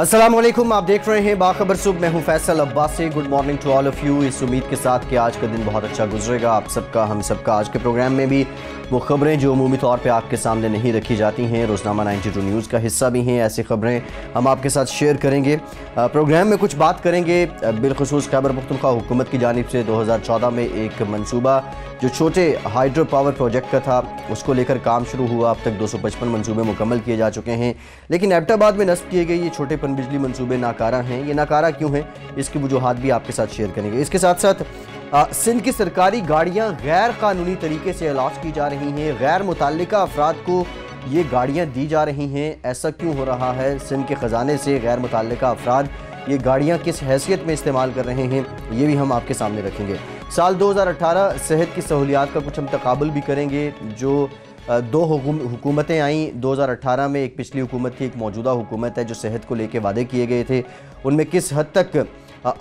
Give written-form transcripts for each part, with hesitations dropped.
अस्सलाम वालेकुम, आप देख रहे हैं बाखबर सुबह। मैं हूं Faisal Abbasi. Good morning to all of you. इस उम्मीद के साथ कि आज का दिन बहुत अच्छा गुजरेगा आप सबका, हम सबका। आज के प्रोग्राम में भी वो खबरें जो अमूमी तौर पे आपके सामने नहीं रखी जाती हैं, रोज़नामा 92 न्यूज़ का हिस्सा भी हैं, ऐसी खबरें हम आपके साथ शेयर करेंगे। प्रोग्राम में कुछ बात करेंगे बिलखुसूस खैबर पख्तूनख्वा हुकूमत की जानिब से 2014 में एक मनसूबा जो छोटे हाइड्रो पावर प्रोजेक्ट का था उसको लेकर काम शुरू हुआ। अब तक 255 मनसूबे मुकम्मल किए जा चुके हैं, लेकिन एबटाबाद में नस्ब किए गए ये छोटे पनबिजली मनसूबे नाकारा हैं। ये नाकारा क्यों हैं, इसकी वजूहात भी आपके साथ शेयर करेंगे। इसके साथ साथ सिंध की सरकारी गाड़ियां गैर कानूनी तरीके से अलाट की जा रही हैं, गैर मुतल्लिका अफराद को ये गाड़ियां दी जा रही हैं। ऐसा क्यों हो रहा है? सिंध के ख़जाने से गैर मुतल्लिका अफराद ये गाड़ियां किस हैसियत में इस्तेमाल कर रहे हैं, ये भी हम आपके सामने रखेंगे। साल 2018 सेहत की सहूलियात का कुछ हम तकाबुल भी करेंगे। जो दो हुकूमतें आईं 2018 में, एक पिछली हुकूमत थी, एक मौजूदा हुकूमत है, जो सेहत को लेकर वादे किए गए थे उनमें किस हद तक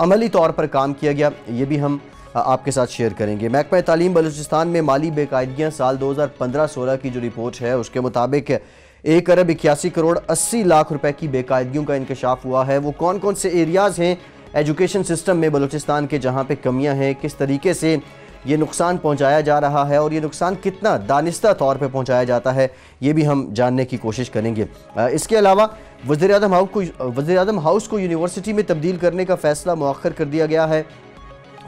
अमली तौर पर काम किया गया, ये भी हम आपके साथ शेयर करेंगे। महकमा तालीम बलूचिस्तान में माली बेकायदगियाँ साल 2015-16 की जो रिपोर्ट है उसके मुताबिक 1 अरब 81 करोड़ 80 लाख रुपए की बेकायदगियों का इंकशाफ हुआ है। वो कौन कौन से एरियाज़ हैं एजुकेशन सिस्टम में बलूचिस्तान के जहाँ पे कमियाँ हैं, किस तरीके से ये नुकसान पहुँचाया जा रहा है और ये नुकसान कितना दानिस्ता तौर पर पहुँचाया जाता है, ये भी हम जानने की कोशिश करेंगे। इसके अलावा वज़ीर-ए-आज़म हाउस को यूनिवर्सिटी में तब्दील करने का फ़ैसला मुअख्खर कर दिया गया है।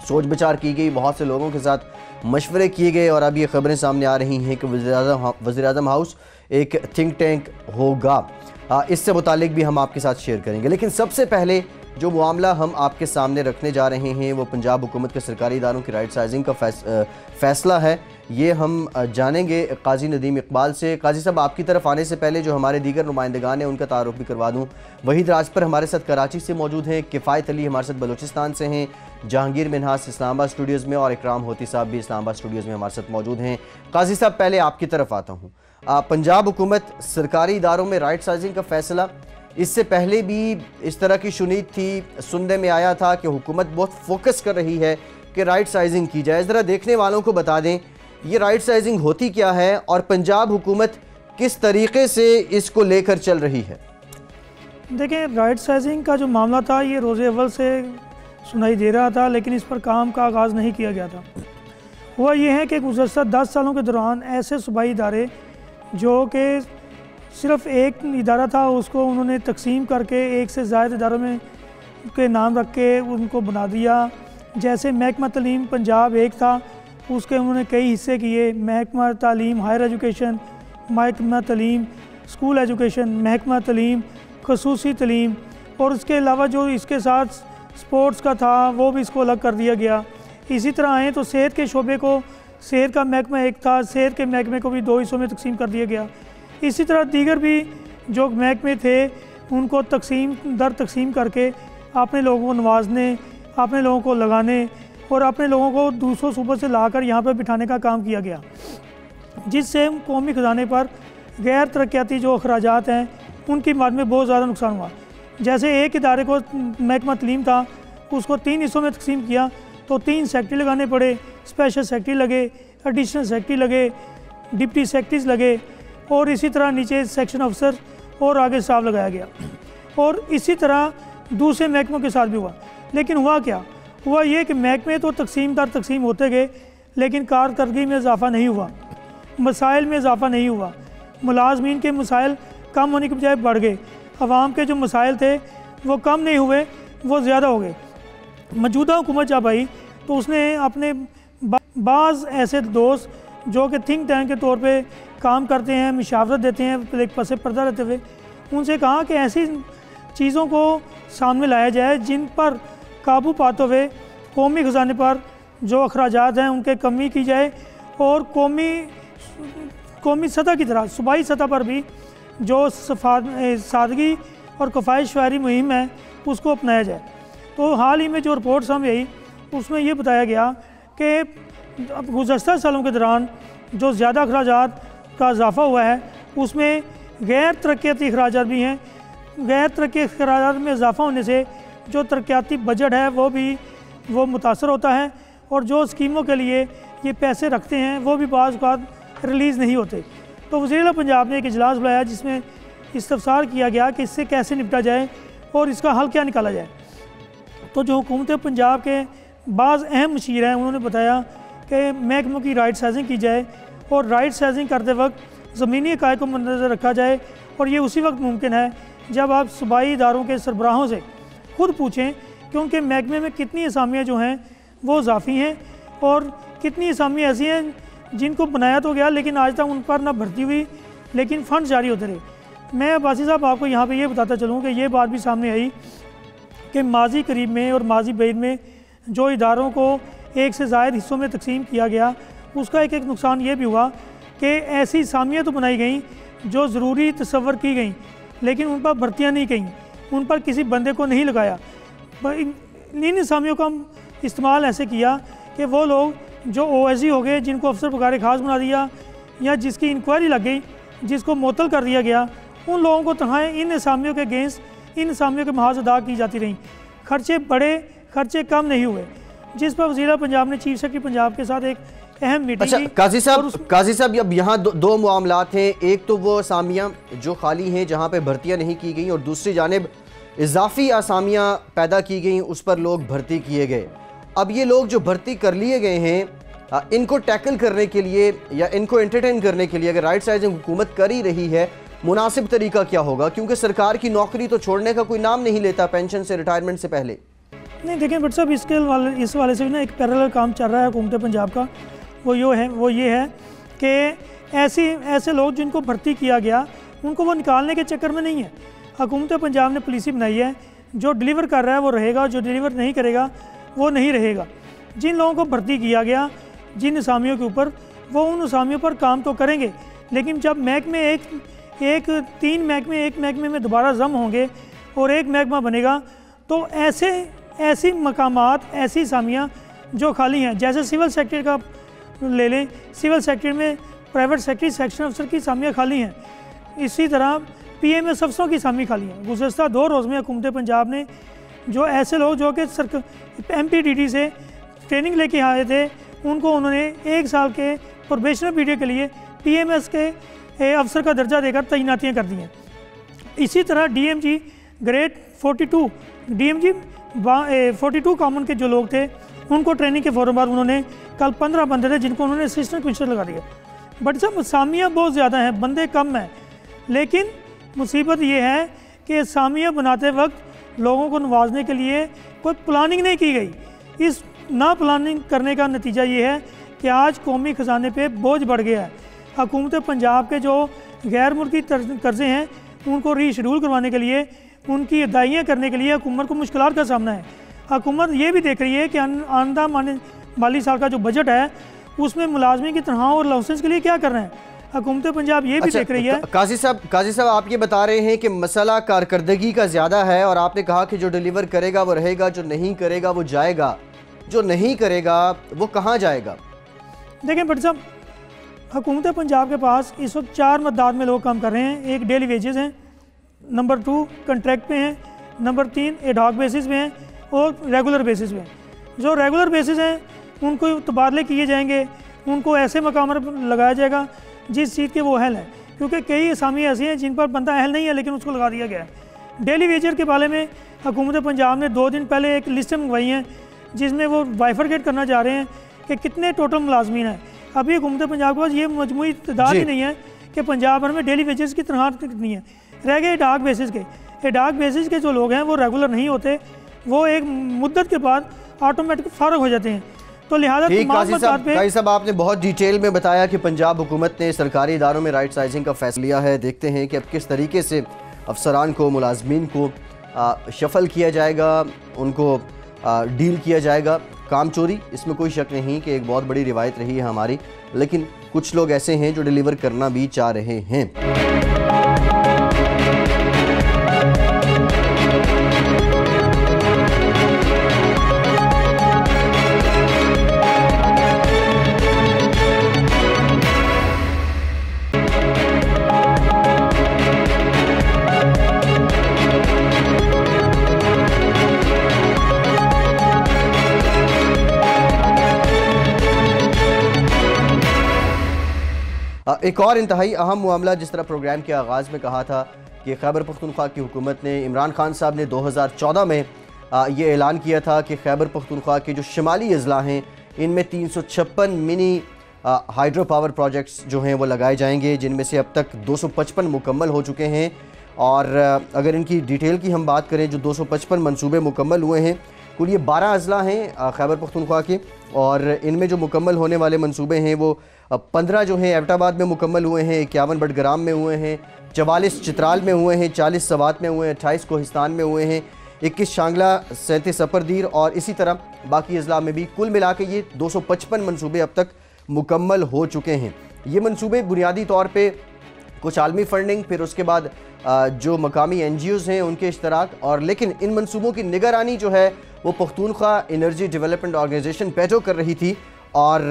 सोच विचार की गई, बहुत से लोगों के साथ मशवरे किए गए और अब ये खबरें सामने आ रही हैं कि वज़ीर-ए-आज़म हाउस एक थिंक टैंक होगा। इससे मुतालिक भी हम आपके साथ शेयर करेंगे। लेकिन सबसे पहले जो मामला हम आपके सामने रखने जा रहे हैं वो पंजाब हुकूमत के सरकारी इदारों की राइट साइजिंग का फ़ैसला है। ये हम जानेंगे काजी नदीम इकबाल से। काजी साहब, आपकी तरफ आने से पहले जो हमारे दीगर नुमाइंदगान हैं उनका तारुफ भी करवा दूँ। वहीद राजपर हमारे साथ कराची से मौजूद हैं, किफ़ायत अली हमारे साथ बलूचिस्तान से हैं, जहांगीर मिनहास इस्लामाबाद स्टूडियोज़ में और इकराम होती साहब भी इस्लामाबाद स्टूडियोज़ में हमारे साथ मौजूद हैं। काजी साहब, पहले आपकी तरफ आता हूँ। पंजाब हुकूमत सरकारी इदारों में राइट साइजिंग का फ़ैसला, इससे पहले भी इस तरह की शुनीद थी, सुनने में आया था कि हुकूमत बहुत फोकस कर रही है कि राइट साइजिंग की जाए। ज़रा देखने वालों को बता दें ये राइट साइजिंग होती क्या है और पंजाब हुकूमत किस तरीके से इसको लेकर चल रही है। देखिए, राइट साइजिंग का जो मामला था ये रोज़े अव्वल से सुनाई दे रहा था, लेकिन इस पर काम का आगाज़ नहीं किया गया था। हुआ ये है कि गुज़श्ता 10 सालों के दौरान ऐसे सूबाई इदारे जो कि सिर्फ़ एक इदारा था उसको उन्होंने तकसीम करके एक से ज़ायद इदारों में के नाम रख के उनको बना दिया। जैसे महकमा तालीम पंजाब एक था, उसके उन्होंने कई हिस्से किए, महकमा तालीम हायर एजुकेशन, महकमा तालीम स्कूल एजुकेशन, महकमा तालीम खसूसी तालीम, और उसके अलावा जो इसके साथ स्पोर्ट्स का था वो भी इसको अलग कर दिया गया। इसी तरह आए तो सेहत के शोबे को, सेहत का महकमा एक था, सेहत के महकमे को भी 2 हिस्सों में तकसीम कर दिया गया। इसी तरह दीगर भी जो महकमे थे उनको तकसीम करके अपने लोगों को नवाजने, अपने लोगों को लगाने और अपने लोगों को दूसरों सूबों से लाकर यहाँ पर बिठाने का काम किया गया, जिससे कौमी ख़जाने पर गैर तरक्याती जो अखराजात हैं उनकी मद में बहुत ज़्यादा नुकसान हुआ। जैसे एक इदारे को महकमा तालीम था उसको 3 हिस्सों में तकसीम किया तो 3 सेक्रेटरी लगाने पड़े, स्पेशल सेक्रेटरी लगे, एडिशनल सेक्रेटरी लगे, डिप्टी सेक्रेटरीज लगे और इसी तरह नीचे सेक्शन अफसर और आगे स्टाफ लगाया गया। और इसी तरह दूसरे महकमों के साथ भी हुआ। लेकिन हुआ क्या? हुआ ये कि महकमे तो तकसीम दर तकसीम होते गए, लेकिन कारकर्दगी में इजाफ़ा नहीं हुआ, मसाइल में इजाफ़ा नहीं हुआ, मुलाजमीन के मसाइल कम होने के बजाय बढ़ गए। अवाम के जो मसाइल थे वो कम नहीं हुए, वो ज़्यादा हो गए। मौजूदा हुकूमत जब आई तो उसने अपने बाज़ ऐसे दोस्त जो कि थिंक टैंक के तौर पे काम करते हैं, मशावरत देते हैं एक पसे पर्दा रहते हुए, उनसे कहा कि ऐसी चीज़ों को सामने लाया जाए जिन पर काबू पाते हुए कौमी ख़जाने पर जो अखराजात हैं उनके कमी की जाए और कौमी सतह की तरह सूबाई सतह पर भी जो सादगी और कफ़ायश शायरी मुहिम है उसको अपनाया जाए। तो हाल ही में जो रिपोर्ट सामने आई उसमें ये बताया गया कि अब गुज़श्ता सालों के दौरान जो ज़्यादा अखराजात का इजाफ़ा हुआ है उसमें गैर तरक्याती अखराजात भी हैं। गैर तरक्याती अखराजात में इजाफ़ा होने से जो तरक्याती बजट है वो मुतासर होता है और जो स्कीमों के लिए ये पैसे रखते हैं वो भी बाज़ औक़ात रिलीज़ नहीं होते। तो वज़ीर पंजाब ने एक इजलास बुलाया जिसमें इस्तफ़सार किया गया कि इससे कैसे निपटा जाए और इसका हल क्या निकाला जाए। तो जो हुकूमत पंजाब के बाज़ अहम मशीर हैं उन्होंने बताया कि महकमों की राइट साइजिंग की जाए और राइट साइजिंग करते वक्त ज़मीनी हक़ाइक़ को मद्देनज़र रखा जाए, और ये उसी वक्त मुमकिन है जब आप सूबाई इदारों के सरबराहों से खुद पूछें कि उनके महकमे में कितनी असामियाँ जो हैं वो इजाफ़ी हैं और कितनी असामियाँ ऐसी हैं जिनको बनाया तो गया लेकिन आज तक उन पर ना भर्ती हुई लेकिन फ़ंड जारी होते रहे। मैं अब्बासी साहब आपको यहाँ पे ये बताता चलूँ कि ये बात भी सामने आई कि माजी करीब में और माजी बैद में जो इदारों को एक से ज़ायद हिस्सों में तकसीम किया गया उसका एक नुकसान ये भी हुआ कि ऐसी असामियाँ तो बनाई गई जो ज़रूरी तसव्वुर की गई लेकिन उन पर भर्तियाँ नहीं की, उन पर किसी बंदे को नहीं लगाया। इन असामियों का इस्तेमाल ऐसे किया कि वो लोग जो OSG हो गए जिनको अफसर बकार खास बना दिया या जिसकी इंक्वायरी लग गई, जिसको मुअत्तल कर दिया गया, उन लोगों को तनख्वाहें इन असामियों के अगेंस्ट इन असामियों के महाज अदा की जाती रहीं। खर्चे बढ़े, खर्चे कम नहीं हुए, जिस पर वज़ीर पंजाब ने चीफ सेक्रेटरी पंजाब के साथ एक अहम मीटिंग की। काजी साहब अब यहाँ दो मामलात हैं, एक तो वो असामियाँ जो खाली हैं जहाँ पे भर्तियाँ नहीं की गई और दूसरी जानिब इजाफी असामियाँ पैदा की गई उस पर लोग भर्ती किए गए। अब ये लोग जो भर्ती कर लिए गए हैं इनको टैकल करने के लिए या इनको एंटरटेन करने के लिए अगर राइट साइजिंग हुकूमत कर ही रही है, मुनासिब तरीका क्या होगा? क्योंकि सरकार की नौकरी तो छोड़ने का कोई नाम नहीं लेता पेंशन से, रिटायरमेंट से पहले। नहीं देखें बट साहब, इस वाले से भी ना एक पैरेलल काम चल रहा है हुकूमत पंजाब का। वो ये है कि ऐसे लोग जिनको भर्ती किया गया उनको वो निकालने के चक्कर में नहीं है। हुकूमत पंजाब ने पॉलिसी बनाई है, जो डिलीवर कर रहा है वो रहेगा, जो डिलीवर नहीं करेगा वो नहीं रहेगा। जिन लोगों को भर्ती किया गया जिन असामियों के ऊपर, वो उन असामियों पर काम तो करेंगे, लेकिन जब महकमे तीन महकमे एक महकमे में दोबारा जम होंगे और एक महकमा बनेगा तो ऐसी मकामात, ऐसी असामियाँ जो खाली हैं, जैसे सिविल सेक्टर का ले लें, सिविल सेक्टर में प्राइवेट सेक्रेटरी सेक्शन अफसर की असामियाँ खाली हैं, इसी तरह PMS अफसरों की असामी खाली हैं। गुज़श्ता 2 रोज़ में हुकूमत पंजाब ने जो ऐसे लोग जो कि MPDD से ट्रेनिंग लेके आए थे उनको उन्होंने 1 साल के प्रोबेशनल पीरियड के लिए PMS के अफसर का दर्जा देकर तैनातियाँ कर दी हैं। इसी तरह DMG ग्रेड 42 DMG 42 कॉमन के जो लोग थे उनको ट्रेनिंग के फ़ौरन बाद उन्होंने कल 15 बंदे थे जिनको उन्होंने असिस्टेंट कमिश्नर लगा दिया। बट सब असामियाँ बहुत ज़्यादा हैं, बंदे कम हैं, लेकिन मुसीबत ये है कि असामियाँ बनाते वक्त लोगों को नवाजने के लिए कोई प्लानिंग नहीं की गई। इस ना प्लानिंग करने का नतीजा ये है कि आज कौमी ख़जाने पे बोझ बढ़ गया है। हुकूमत पंजाब के जो गैर मुल्की कर्ज़े हैं उनको रीशेड्यूल करवाने के लिए, उनकी अदाइयाँ करने के लिए हुकूमत को मुश्किलात का सामना है। हुकूमत ये भी देख रही है कि आइंदा माली साल का जो बजट है उसमें मुलाजमी की तनख्वाह और लाइसेंस के लिए क्या कर रहे हैं। हुकूमत पंजाब ये भी देख रही है। काजी साहब आप ये बता रहे हैं कि मसला कारकर्दगी का ज़्यादा है और आपने कहा कि जो डिलीवर करेगा वो रहेगा, जो नहीं करेगा वो जाएगा, जो नहीं करेगा वो कहाँ जाएगा? देखें बट साहब, हुकूमत पंजाब के पास इस वक्त 4 मददात में लोग काम कर रहे हैं। एक डेली वेजेस हैं, नंबर 2 कंट्रैक्ट पे हैं, नंबर 3 एडहॉक बेसिस पे हैं और रेगुलर बेसिस पे हैं। जो रेगुलर बेसिस हैं उनको तबादले किए जाएंगे, उनको ऐसे मकाम पर लगाया जाएगा जिस चीज़ के वो अहल है, क्योंकि कई असामी ऐसी हैं जिन पर बंदा अहल नहीं है लेकिन उसको लगा दिया गया है। डेली वेजर के बारे में हुकूमत पंजाब ने 2 दिन पहले एक लिस्ट मंगवाई हैं जिसमें वो बाइफरकेट करना चाह रहे हैं कि कितने टोटल मुलाजमीन हैं। अभी हुकूमत पंजाब के पास ये मजमूई तादाद ही नहीं है कि पंजाब भर में डेली वेजेस की तनख्वाह कितनी है। रह गए एडहॉक बेसिस के। एडहॉक बेसिस के जो लोग हैं वो रेगुलर नहीं होते, वो एक मुद्दत के बाद ऑटोमेटिक फारग हो जाते हैं। तो लिहाजा काजी साहब आपने बहुत डिटेल में बताया कि पंजाब हुकूमत ने सरकारी इदारों में राइट साइजिंग का फैसला लिया है। देखते हैं कि अब किस तरीके से अफसरान को, मुलाजमीन को शफल किया जाएगा, उनको डील किया जाएगा। काम चोरी, इसमें कोई शक नहीं कि एक बहुत बड़ी रिवायत रही है हमारी, लेकिन कुछ लोग ऐसे हैं जो डिलीवर करना भी चाह रहे हैं। एक और इंतहाई अहम मामला, जिस तरह प्रोग्राम के आगाज़ में कहा था कि खैबर पख्तूनख्वा की हुकूमत ने, इमरान खान साहब ने 2014 में ये ऐलान किया था कि खैबर पख्तूनख्वा के जो शुमाली अजला हैं इनमें 356 मिनी हाइड्रो पावर प्रोजेक्ट्स जो हैं वो लगाए जाएंगे, जिनमें से अब तक 255 मुकम्मल हो चुके हैं। और अगर इनकी डिटेल की हम बात करें, जो 255 मंसूबे मुकम्मल हुए हैं, कुल ये 12 अजला हैं खैबर पख्तूनख्वा के, और इनमें जो मुकम्मल होने वाले मंसूबे हैं वो 15 जो हैं एबटाबाद में मुकम्मल हुए हैं, 51 बडग्राम में हुए हैं, 44 चित्राल में हुए हैं, 40 सवात में हुए हैं, 28 कोहिस्तान में हुए हैं, 21 शांगला, 37 सपरदीर और इसी तरह बाकी अजला में भी। कुल मिला के ये 255 मंसूबे अब तक मुकम्मल हो चुके हैं। ये मंसूबे बुनियादी तौर पे कुछ आलमी फंडिंग, फिर उसके बाद जो मकामी NGOs हैं उनके इश्तराक, और लेकिन इन मंसूबों की निगरानी जो है वो पख्तूनख्वा एनर्जी डेवलपमेंट ऑर्गेनाइजेशन पैडो कर रही थी। और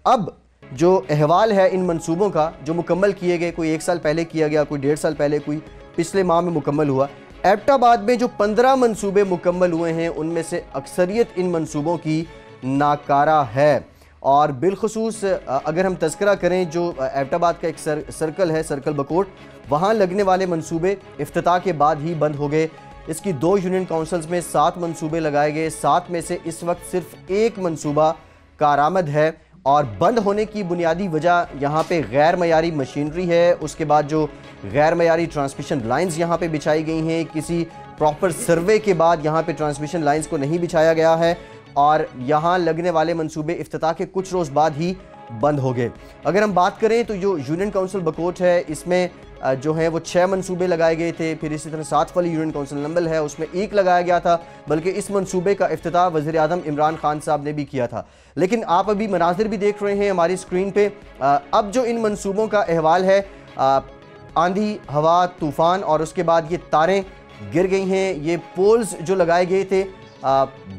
अब जो अहवाल है इन मंसूबों का, जो मुकम्मल किए गए, कोई 1 साल पहले किया गया, कोई 1.5 साल पहले, कोई पिछले माह में मुकम्मल हुआ। एबटाबाद में जो 15 मंसूबे मुकम्मल हुए हैं उनमें से अक्सरियत इन मंसूबों की नाकारा है। और बिलखसूस अगर हम तज़किरा करें, जो एबटाबाद का एक सर्कल है, सर्कल बकोट, वहाँ लगने वाले मंसूबे इफ्तिताह के बाद ही बंद हो गए। इसकी 2 यूनियन काउंसिल्स में 7 मंसूबे लगाए गए, 7 में से इस वक्त सिर्फ 1 मंसूबा कारामद है। और बंद होने की बुनियादी वजह यहाँ पे गैर मयारी मशीनरी है, उसके बाद जो गैर मयारी ट्रांसमिशन लाइंस यहाँ पे बिछाई गई हैं, किसी प्रॉपर सर्वे के बाद यहाँ पे ट्रांसमिशन लाइंस को नहीं बिछाया गया है, और यहाँ लगने वाले मंसूबे इफ्तिताह के कुछ रोज़ बाद ही बंद हो गए। अगर हम बात करें तो जो यूनियन काउंसिल बकोट है, इसमें जो है वो 6 मंसूबे लगाए गए थे। फिर इसी तरह 7 वाली यूनियन काउंसिल नंबल है, उसमें 1 लगाया गया था, बल्कि इस मंसूबे का इफ्तिताह वज़ीर आज़म इमरान खान साहब ने भी किया था। लेकिन आप अभी मनाजिर भी देख रहे हैं हमारी स्क्रीन पे। अब जो इन मंसूबों का अहवाल है, आंधी, हवा, तूफ़ान और उसके बाद ये तारें गिर गई हैं। ये पोल्स जो लगाए गए थे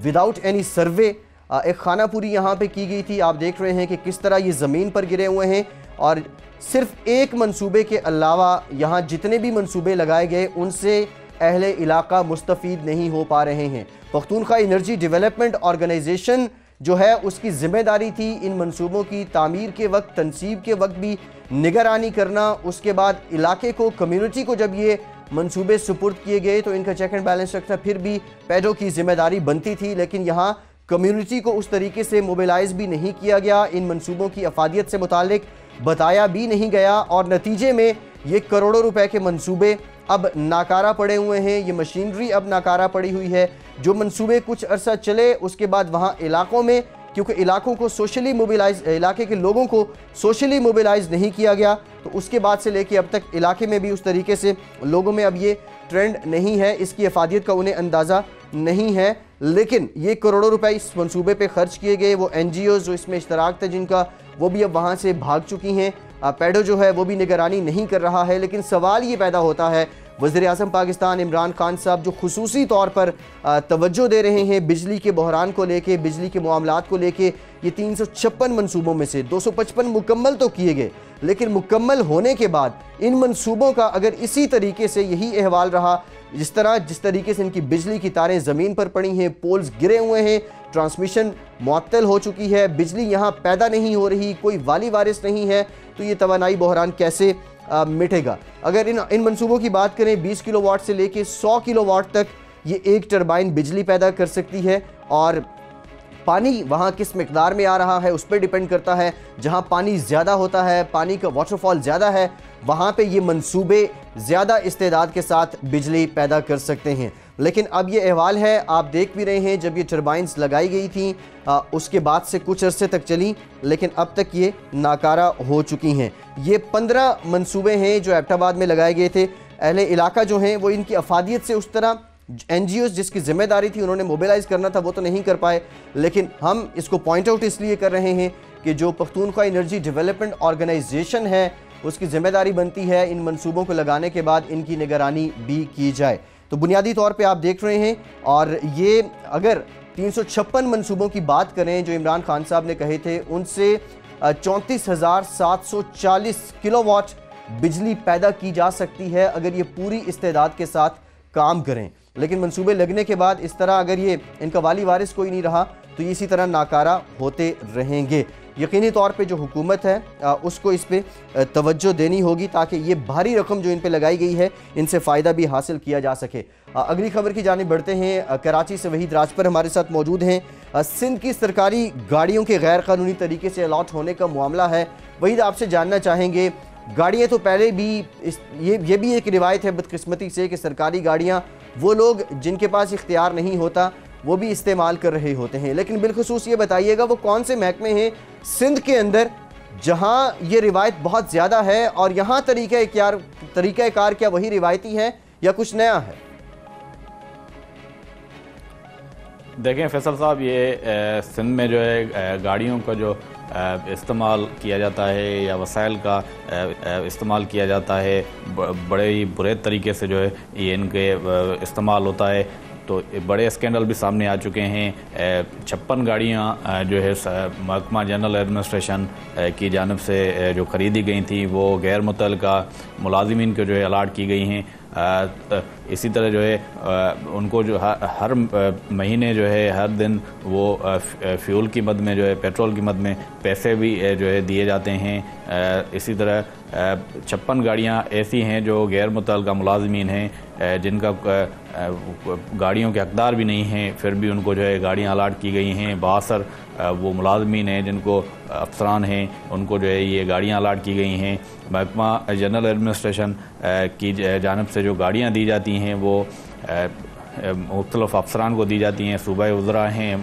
विदाउट एनी सर्वे, एक खानापुरी यहाँ पे की गई थी। आप देख रहे हैं कि किस तरह ये ज़मीन पर गिरे हुए हैं, और सिर्फ एक मंसूबे के अलावा यहाँ जितने भी मंसूबे लगाए गए उनसे अहले इलाका मुस्तफ़ीद नहीं हो पा रहे हैं। पख्तूनख्वा एनर्जी डेवलपमेंट ऑर्गेनाइजेशन जो है उसकी ज़िम्मेदारी थी इन मंसूबों की तामीर के वक्त, तनसीब के वक्त भी निगरानी करना, उसके बाद इलाके को, कम्युनिटी को जब ये मंसूबे सुपुर्द किए गए तो इनका चेक एंड बैलेंस रखना फिर भी पैडो की जिम्मेदारी बनती थी। लेकिन यहाँ कम्युनिटी को उस तरीके से मोबिलाइज भी नहीं किया गया, इन मंसूबों की अफादियत से मुतालिक बताया भी नहीं गया, और नतीजे में ये करोड़ों रुपए के मंसूबे अब नाकारा पड़े हुए हैं। ये मशीनरी अब नाकारा पड़ी हुई है। जो मंसूबे कुछ अरसा चले उसके बाद वहाँ इलाकों में, क्योंकि इलाकों को सोशली मोबिलाइज, इलाके के लोगों को सोशली मोबिलाइज नहीं किया गया, तो उसके बाद से लेके अब तक इलाके में भी उस तरीके से लोगों में अब ये ट्रेंड नहीं है, इसकी अफादियत का उन्हें अंदाज़ा नहीं है। लेकिन ये करोड़ों रुपए इस मंसूबे पे खर्च किए गए। वो NGOs जो इसमें इश्तराक था जिनका, वो भी अब वहाँ से भाग चुकी हैं। पैडो जो है वो भी निगरानी नहीं कर रहा है। लेकिन सवाल ये पैदा होता है, वज़ीर आज़म पाकिस्तान इमरान खान साहब जो खुसूसी तौर पर तवज्जो दे रहे हैं बिजली के बहरान को लेके, बिजली के मामलात को लेके, ये 356 मंसूबों में से 255 मुकम्मल तो किए गए, लेकिन मुकम्मल होने के बाद इन मंसूबों का अगर इसी तरीके से यही अहवाल रहा, जिस तरीके से इनकी बिजली की तारें ज़मीन पर पड़ी हैं, पोल्स गिरे हुए हैं, ट्रांसमिशन मुअत्तल हो चुकी है, बिजली यहाँ पैदा नहीं हो रही, कोई वाली वारिस नहीं है, तो ये तवानाई बहरान कैसे मिटेगा? अगर इन मंसूबों की बात करें, 20 किलोवाट से लेके 100 किलोवाट तक ये एक टरबाइन बिजली पैदा कर सकती है, और पानी वहाँ किस मिकदार में आ रहा है उस पर डिपेंड करता है। जहाँ पानी ज़्यादा होता है, पानी का वाटरफॉल ज़्यादा है, वहाँ पे ये मंसूबे ज़्यादा इस्तेदाद के साथ बिजली पैदा कर सकते हैं। लेकिन अब ये अहवाल है, आप देख भी रहे हैं, जब ये टर्बाइंस लगाई गई थी उसके बाद से कुछ अरसे तक चली, लेकिन अब तक ये नाकारा हो चुकी हैं। ये 15 मंसूबे हैं जो एबटाबाद में लगाए गए थे। अहले इलाका जो हैं वो इनकी अफादियत से उस तरह, NGOs जिसकी जिम्मेदारी थी उन्होंने मोबिलाइज करना था वो तो नहीं कर पाए। लेकिन हम इसको पॉइंट आउट इसलिए कर रहे हैं कि जो पख्तूनख्वा एनर्जी डेवलपमेंट ऑर्गेनाइजेशन है उसकी जिम्मेदारी बनती है इन मंसूबों को लगाने के बाद इनकी निगरानी भी की जाए। तो बुनियादी तौर पे आप देख रहे हैं, और ये अगर 356 मंसूबों की बात करें जो इमरान खान साहब ने कहे थे, उनसे 34,740 किलोवाट बिजली पैदा की जा सकती है अगर ये पूरी इस्तेदाद के साथ काम करें। लेकिन मंसूबे लगने के बाद इस तरह अगर ये इनका वाली वारिस कोई नहीं रहा तो ये इसी तरह नाकारा होते रहेंगे। यकीनी तौर पे जो हुकूमत है उसको इस पे तवज्जो देनी होगी ताकि ये भारी रकम जो इन पे लगाई गई है इनसे फ़ायदा भी हासिल किया जा सके। अगली खबर की जानिब बढ़ते हैं। कराची से वहीद राजपर हमारे साथ मौजूद हैं। सिंध की सरकारी गाड़ियों के गैर कानूनी तरीके से अलॉट होने का मामला है। वहीद, आपसे जानना चाहेंगे, गाड़ियाँ तो पहले भी ये भी एक रिवायत है बदकिस्मती से कि सरकारी गाड़ियाँ वो लोग जिनके पास इख्तियार नहीं होता वो भी इस्तेमाल कर रहे होते हैं, लेकिन बिलखुसूस ये बताइएगा वो कौन से महकमे हैं सिंध के अंदर जहाँ ये रिवायत बहुत ज़्यादा है और यहाँ तरीक़ाकार क्या वही रिवायती है या कुछ नया है? देखें फैसल साहब, ये सिंध में जो है गाड़ियों का जो इस्तेमाल किया जाता है या वसाइल का इस्तेमाल किया जाता है, बड़े ही बुरे तरीके से जो है ये इनके इस्तेमाल होता है। तो बड़े स्कैंडल भी सामने आ चुके हैं। 56 गाड़ियाँ जो है महकमा जनरल एडमिनिस्ट्रेशन की जानिब से जो ख़रीदी गई थी वो गैर मुतल्लिका मुलाजिमीन को जो है अलाट की गई हैं। इसी तरह जो है उनको जो हर महीने जो है हर दिन वो फ्यूल की मद में जो है पेट्रोल की मद में पैसे भी जो है दिए जाते हैं। इसी तरह 56 गाड़ियाँ ऐसी हैं जो गैर मुतल्लिका मुलाजिमीन हैं जिनका गाड़ियों के हकदार भी नहीं हैं, फिर भी उनको जो है गाड़ियाँ अलाट की गई हैं। बासर वो मुलाजमीन हैं जिनको अफसरान हैं उनको जो है ये गाड़ियाँ अलाट की गई हैं। महकमा जनरल एडमिनिस्ट्रेशन की जानिब से जो गाड़ियाँ दी जाती हैं वो मुख्तलिफ अफसरान को दी जाती हैं। सूबाई वज़रा हैं,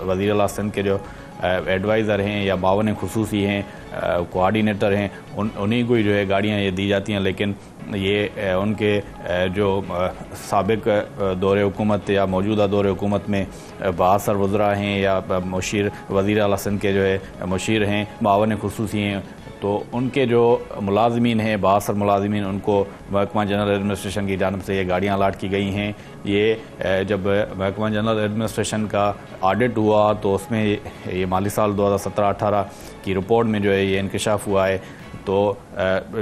वज़ीर आला सिंध के जो एडवाइज़र हैं या मावन खुसूसी हैं, कोऑर्डिनेटर हैं, उन्हीं को ही जो है गाड़ियाँ ये दी जाती हैं। लेकिन ये उनके जो साबिक दौरे हुकूमत या मौजूदा दौरे हुकूमत में बासर वज़रा हैं या मुशीर वज़ीर आला सिंध के जो है मुशीर हैं, मावन खुसूसी हैं, तो उनके जो मुलाजमीन हैं बासर मुलाजमीन उनको महकमा जनरल एडमिनिस्ट्रेशन की जानिब से ये गाड़ियाँ अलाट की गई हैं। ये जब महकमा जनरल एडमिनिस्ट्रेशन का ऑडिट हुआ तो उसमें ये माली साल 2017-18 की रिपोर्ट में जो है ये इंकशाफ हुआ है। तो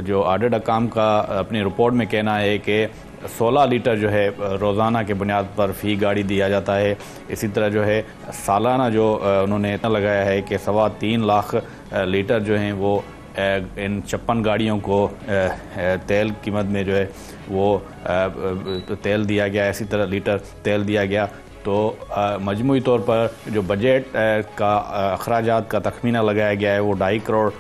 जो ऑडिट अकाम का अपनी रिपोर्ट में कहना है कि 16 लीटर जो है रोज़ाना के बुनियाद पर फ़ी गाड़ी दिया जाता है। इसी तरह जो है सालाना जो उन्होंने इतना लगाया है कि 3.25 लाख लीटर जो हैं वो इन 56 गाड़ियों को तेल कीमत में जो है वो तेल दिया गया, इसी तरह लीटर तेल दिया गया। तो मजमूई तौर पर जो बजट का अखराजात का तखमीना लगाया गया है वो 2.5 करोड़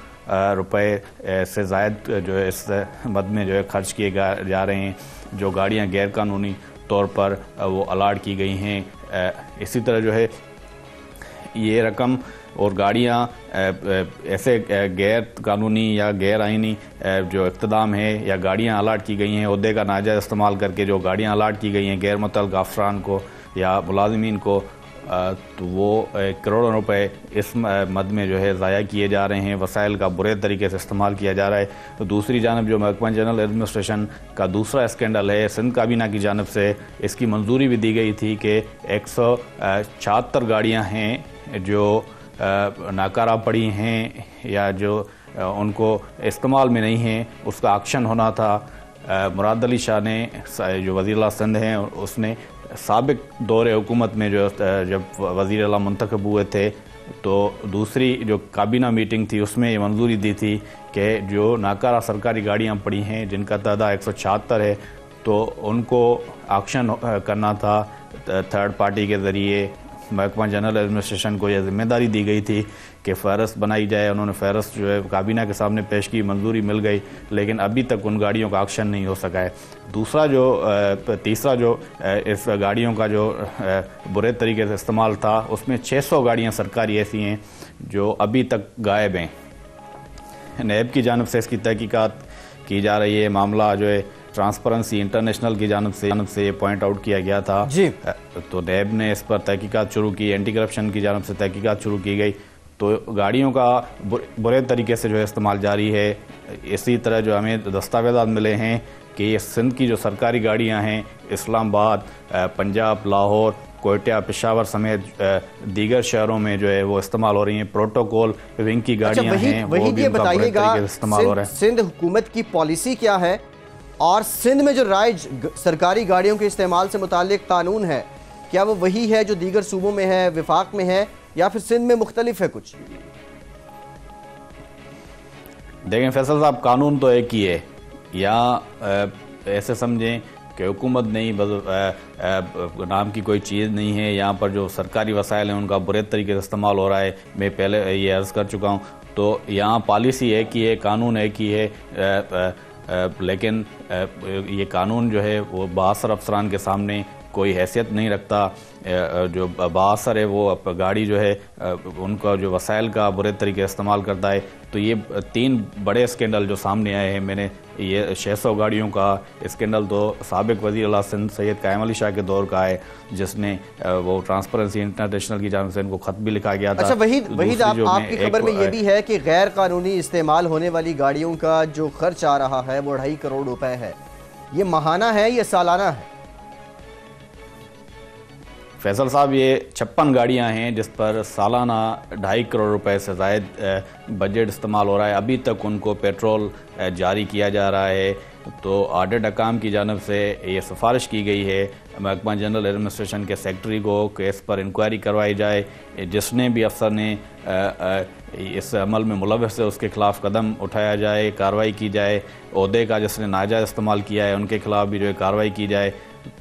रुपए से ज़ायद जो है इस मद में जो है खर्च किए जा रहे हैं जो गाड़ियां गैर कानूनी तौर पर वो अलाट की गई हैं। इसी तरह जो है ये रकम और गाड़ियाँ ऐसे गैर कानूनी या गैर आइनी जो इक़्तिदाम है या गाड़ियाँ अलाट की गई हैं ओहदे का नाजायज़ इस्तेमाल करके जो गाड़ियाँ अलाट की गई हैं गैर मुतल्लिक़ अफसरान को या मुलाजिमीन को, तो वो करोड़ों रुपए इस मद में जो है ज़ाया किए जा रहे हैं, वसाइल का बुरे तरीके से इस्तेमाल किया जा रहा है। तो दूसरी जानब जो महकमा जनरल एडमिनिस्ट्रेशन का दूसरा स्कैंडल है, सिंध काबीना की जानब से इसकी मंजूरी भी दी गई थी कि 176 गाड़ियाँ हैं जो नाकारा पड़ी हैं या जो उनको इस्तेमाल में नहीं हैं, उसका एक्शन होना था। मुराद अली शाह ने जो वज़ीर आला सिंध हैं उसने साबिक दौरे हुकूमत में जो जब वज़ीर आला मुंतखब हुए थे तो दूसरी जो काबीना मीटिंग थी उसमें ये मंजूरी दी थी कि जो नाकारा सरकारी गाड़ियाँ पड़ी हैं जिनका तादाद 176 है तो उनको एक्शन करना था थर्ड पार्टी के ज़रिए। महकमा जनरल एडमिनिस्ट्रेशन को यह जिम्मेदारी दी गई थी कि फ़हरस्त बनाई जाए। उन्होंने फ़हरस्त जो है काबीना के सामने पेश की, मंजूरी मिल गई, लेकिन अभी तक उन गाड़ियों का एक्शन नहीं हो सका है। तीसरा जो इस गाड़ियों का जो बुरे तरीके से इस्तेमाल था उसमें 600 गाड़ियाँ सरकारी ऐसी हैं जो अभी तक गायब हैं। नैब की जानिब से इसकी तहकीकात की जा रही है। मामला जो है ट्रांसपेरेंसी इंटरनेशनल की जानिब से पॉइंट आउट किया गया था जी। तो नैब ने इस पर तहकीकात शुरू की, एंटी करप्शन की जानिब से तहकीकात शुरू की गई। तो गाड़ियों का बुरे तरीके से जो है इस्तेमाल जारी है। इसी तरह जो हमें दस्तावेज़ात मिले हैं कि ये सिंध की जो सरकारी गाड़ियाँ हैं इस्लामाबाद, पंजाब, लाहौर, कोयटा, पेशावर समेत दीगर शहरों में जो है वो इस्तेमाल हो रही हैं। प्रोटोकॉल विंग की गाड़ियाँ हैं वो भी बताइएगा इस्तेमाल हो रहे हैं। सिंध हुकूमत की पॉलिसी क्या है और सिंध में जो राइज सरकारी गाड़ियों के इस्तेमाल से मुताल्लिक कानून है क्या वो वही है जो दीगर सूबों में है, विफाक में है, या फिर सिंध में मुख्तलिफ है कुछ? देखें फैसल साहब, कानून तो एक ही है, या ऐसे समझें कि हुकूमत नहीं, नाम की कोई चीज़ नहीं है। यहाँ पर जो सरकारी वसाइल हैं उनका बुरे तरीके से इस्तेमाल हो रहा है। मैं पहले ये अर्ज़ कर चुका हूँ। तो यहाँ पॉलिसी एक ही है, कानून एक ही है, लेकिन ये कानून जो है वो बासर अफसरान के सामने कोई हैसियत नहीं रखता। जो बासर है वो गाड़ी जो है उनका जो वसाइल का बुरे तरीके से इस्तेमाल करता है। तो ये 3 बड़े स्कैंडल जो सामने आए हैं, मैंने ये 600 गाड़ियों का स्कैंडल तो साबिक वज़ीर आला सिंध सैयद कायम अली शाह के दौर का है, जिसने वो ट्रांसपेरेंसी इंटरनेशनल की जानिब से इनको खत भी लिखा गया था। अच्छा वही आपकी खबर में ये भी है कि गैर कानूनी इस्तेमाल होने वाली गाड़ियों का जो खर्च आ रहा है वो 2.5 करोड़ रुपए है। ये माहाना है, ये सालाना है? फैसल साहब, ये 56 गाड़ियां हैं जिस पर सालाना 2.5 करोड़ रुपए से ज़ायद बजट इस्तेमाल हो रहा है। अभी तक उनको पेट्रोल जारी किया जा रहा है। तो ऑडिट अकाम की जानिब से ये सिफारिश की गई है महकमा जनरल एडमिनिस्ट्रेशन के सेक्रेटरी को कि इस पर इंक्वायरी करवाई जाए। जिसने भी अफसर ने इस अमल में मुलव्वस है उसके खिलाफ कदम उठाया जाए, कार्रवाई की जाए। ओहदे का जिसने नाजायज़ इस्तेमाल किया है उनके खिलाफ भी जो है कार्रवाई की जाए।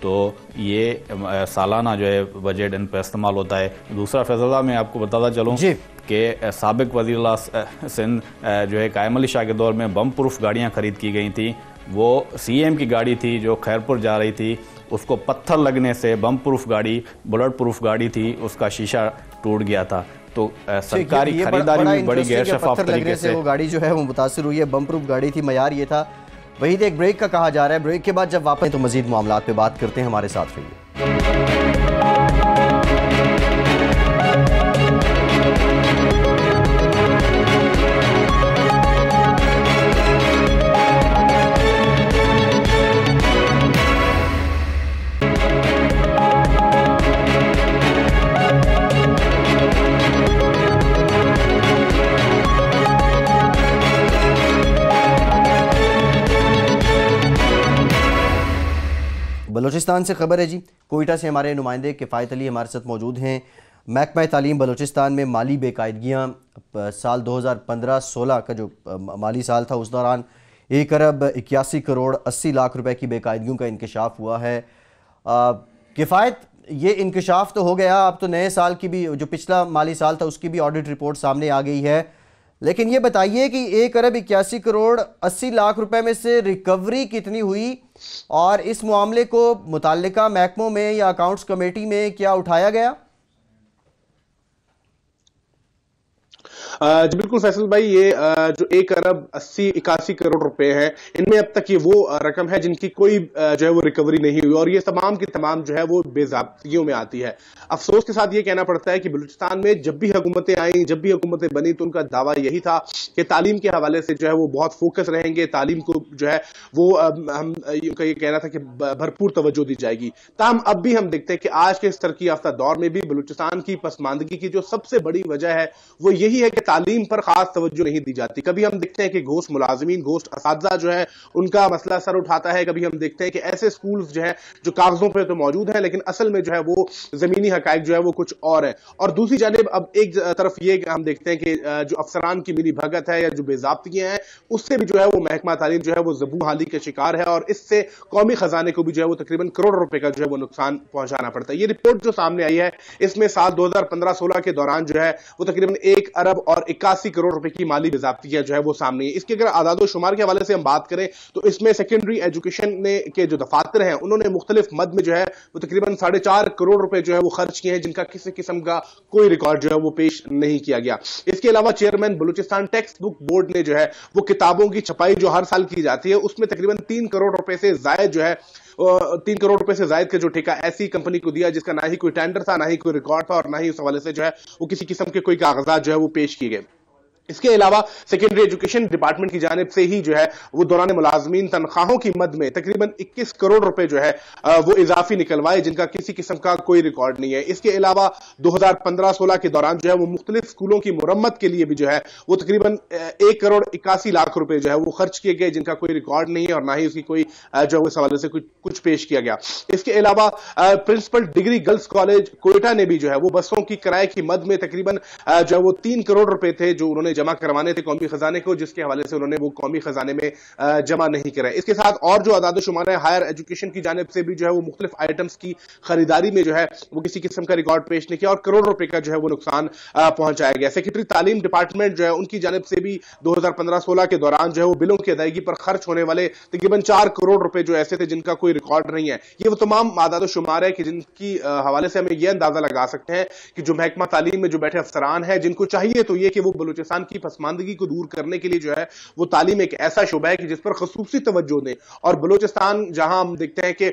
तो ये सालाना जो है बजट इन पर इस्तेमाल होता है। दूसरा फैसला मैं आपको बताता चलूँ कि साबिक वज़ीर सिंध जो है कायम अली शाह के दौर में बम प्रूफ गाड़ियाँ खरीद की गई थी। वो CM की गाड़ी थी जो खैरपुर जा रही थी, उसको पत्थर लगने से बम प्रूफ गाड़ी, बुलेट प्रूफ गाड़ी थी, उसका शीशा टूट गया था। तो सरकारी खरीदारी में बड़ी गैर शफाफ तरीके से वो गाड़ी जो है वो मुतासिर हुई है। बम प्रूफ गाड़ी थी, मयार ये था। वही एक ब्रेक का कहा जा रहा है। ब्रेक के बाद जब वापस तो मजीद मामलात पे बात करते हैं। हमारे साथ रहिए। बलूचिस्तान से खबर है जी। कोयटा से हमारे नुमाइंदे किफ़ायत अली हमारे साथ मौजूद हैं। महकमा तालीम बलूचिस्तान में माली बेकायदगियाँ, साल 2015-16 का जो माली साल था उस दौरान 1 अरब 81 करोड़ 80 लाख रुपए की बेकायदगियों का इंकशाफ हुआ है। किफ़ायत ये इंकशाफ तो हो गया, अब तो नए साल की भी, जो पिछला माली साल था उसकी भी ऑडिट रिपोर्ट सामने आ गई है। लेकिन ये बताइए कि 1 अरब 81 करोड़ 80 लाख रुपए में से रिकवरी कितनी हुई और इस मामले को मुताल्लिका महकमों में या अकाउंट्स कमेटी में क्या उठाया गया? जी बिल्कुल फैसल भाई, ये जो 1 अरब 81 करोड़ रुपए हैं, इनमें अब तक ये वो रकम है जिनकी कोई जो है वो रिकवरी नहीं हुई और ये तमाम की तमाम जो है वो बेज़ाब्तियों में आती है। अफसोस के साथ ये कहना पड़ता है कि बलूचिस्तान में जब भी हुकूमतें आई, जब भी हुकूमतें बनी, तो उनका दावा यही था कि तालीम के हवाले से जो है वो बहुत फोकस रहेंगे, तालीम को जो है वो हम ये कहना था कि भरपूर तवज्जो दी जाएगी। ताहम अब भी हम देखते हैं कि आज के इस तरक्की याफ्ता दौर में भी बलूचिस्तान की पसमानदगी की जो सबसे बड़ी वजह है वो यही है कि तालीम पर खास तवज्जो नहीं दी जाती। कभी हम देखते हैं कि घोस्ट मुलाजिमीन, घोस्ट असातिज़ा जो है उनका मसला सर उठाता है। कभी हम देखते हैं कि ऐसे स्कूल्स जो है जो कागजों पर तो मौजूद हैं लेकिन असल में जो है वो जमीनी हकायक जो है वो कुछ और है। और दूसरी जानिब अब एक तरफ ये हम देखते हैं कि जो अफसरान की मिली भगत है या जो बेज़ाब्तियां हैं उससे भी जो है वो महकमा तालीम जो है वो ज़बू हाली के शिकार है और इससे कौमी खजाने को भी जो है वो तकरीबन करोड़ रुपए का जो है वो नुकसान पहुंचाना पड़ता है। ये रिपोर्ट जो सामने आई है इसमें साल 2015-16 के दौरान जो है वो तकरीबन 1 अरब और 81 करोड़ रुपए की माली बेज़ाब्तियां जो है वो सामने है। इसके अगर आदादो शुमार के हवाले से हम बात करें तो इसमें सेकेंडरी एजुकेशन ने के जो दफातर हैं उन्होंने मुख्तलिफ मद में जो है वो तकरीबन 4.5 करोड़ रुपए जो है वो खर्च किए हैं जिनका किसी किस्म का कोई रिकॉर्ड जो है वो पेश नहीं किया गया। इसके अलावा chairman Balochistan text book board ने जो है वो किताबों की छपाई जो हर साल की जाती है उसमें तकरीबन 3 करोड़ रुपए से जायद जो है 3 करोड़ रुपए से जायद का जो ठेका ऐसी कंपनी को दिया जिसका ना ही कोई टेंडर था, ना ही कोई रिकॉर्ड था और ना ही उस हवाले से जो है वो किसी किस्म के कोई कागजात जो है वो पेश किए गए। इसके अलावा सेकेंडरी एजुकेशन डिपार्टमेंट की जानिब से ही जो है वो दौरान मुलाजमीन तनख्वाहों की मद में तकरीबन 21 करोड़ रुपए जो है वो इजाफी निकलवाए जिनका किसी किस्म का कोई रिकॉर्ड नहीं है। इसके अलावा 2015-16 के दौरान जो है वो मुख्तलिफ स्कूलों की मुरम्मत के लिए भी जो है वो तकरीबन 1 करोड़ 81 लाख रुपए जो है वो खर्च किए गए जिनका कोई रिकॉर्ड नहीं है और ना ही उसकी कोई जो है इस हवाले से कुछ पेश किया गया। इसके अलावा principal degree girls college Quetta ने भी जो है वो बसों की किराए की मद में तकरीबन जो है वो 3 करोड़ रुपए थे जो उन्होंने जमा करवाने थे कौमी खजाने को, जिसके हवाले से उन्होंने वो कौमी खजाने में जमा नहीं कराए। इसके साथ और जो आदाद शुमार है हायर एजुकेशन की जानिब से भी जो है वो मुख्तलिफ आइटम्स की खरीदारी में जो है वो किसी किस्म का रिकॉर्ड पेश नहीं किया और करोड़ रुपए का जो है वो नुकसान पहुंचाया गया। सेक्रेटरी तालीम डिपार्टमेंट जो है उनकी जानिब से भी 2015-16 के दौरान जो है वो बिलों की अदायगी पर खर्च होने वाले तकरीबन 4 करोड़ रुपए जो ऐसे थे जिनका कोई रिकॉर्ड नहीं है। ये वो तमाम आदाद शुमार है कि जिनकी हवाले से हमें यह अंदाजा लगा सकते हैं कि जो महकमा तालीम में जो बैठे अफसरान हैं, जिनको चाहिए तो ये कि वो बलूचिस्तान की पसमानदगी को दूर करने के लिए जो है वो तालीम एक ऐसा शुबा है कि जिस पर खसूसी तवज्जो दें। और बलूचिस्तान जहां हम देखते हैं कि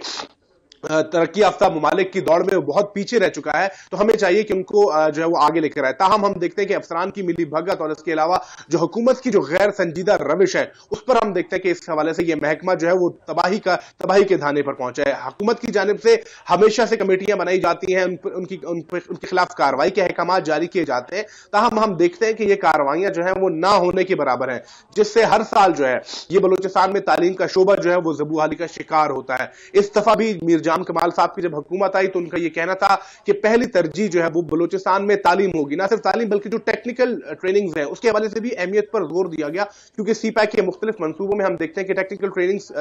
तरक्की याफ्ता ममालिक की दौड़ में वो बहुत पीछे रह चुका है, तो हमें चाहिए कि उनको जो है वो आगे लेकर आए। ताहम हम देखते हैं कि अफसरान की मिली भगत और इसके अलावा जो हुकूमत की जो गैर संजीदा रविश है उस पर हम देखते हैं कि इस हवाले से ये महकमा जो है वो तबाही के धाने पर पहुंचा है। हुकूमत की जानिब से हमेशा से कमेटियां बनाई जाती हैं, उनके खिलाफ कार्रवाई के अहकाम जारी किए जाते हैं, ताहम हम देखते हैं कि ये कार्रवाइयां जो है वो ना होने के बराबर है, जिससे हर साल जो है ये बलूचिस्तान में तालीम का शोबा जो है वो ज़बूहाली का शिकार होता है। इस दफा भी मीरजाम कमाल साहब की जब हुकूमत आई तो उनका यह कहना था कि पहली तरजीह जो है वो बलूचिस्तान में तालीम होगी, ना सिर्फ तालीम बल्कि जो टेक्निकल ट्रेनिंग्स हैं उसके हवाले से भी अहमियत पर जोर दिया गया, क्योंकि सीपैक के मुख्तलिफ मंसूबों में हम देखते हैं कि टेक्निकल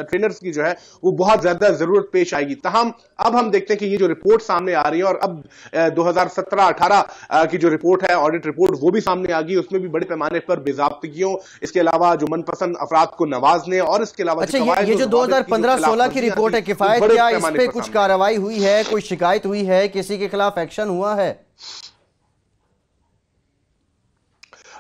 ट्रेनर्स की जो है वो बहुत ज्यादा जरूरत पेश आएगी। ताहम अब हम देखते हैं कि ये जो रिपोर्ट सामने आ रही है और अब 2017-18 की जो रिपोर्ट है, ऑडिट रिपोर्ट, वो भी सामने आ गई, उसमें भी बड़े पैमाने पर बेजाब्तगियों, इसके अलावा जो मनपसंद अफराद को नवाजने और इसके अलावा ये जो 2015-16 की रिपोर्ट है, किफायत क्या इस पे कुछ कार्रवाई हुई है, कोई शिकायत हुई है, किसी के खिलाफ एक्शन हुआ है?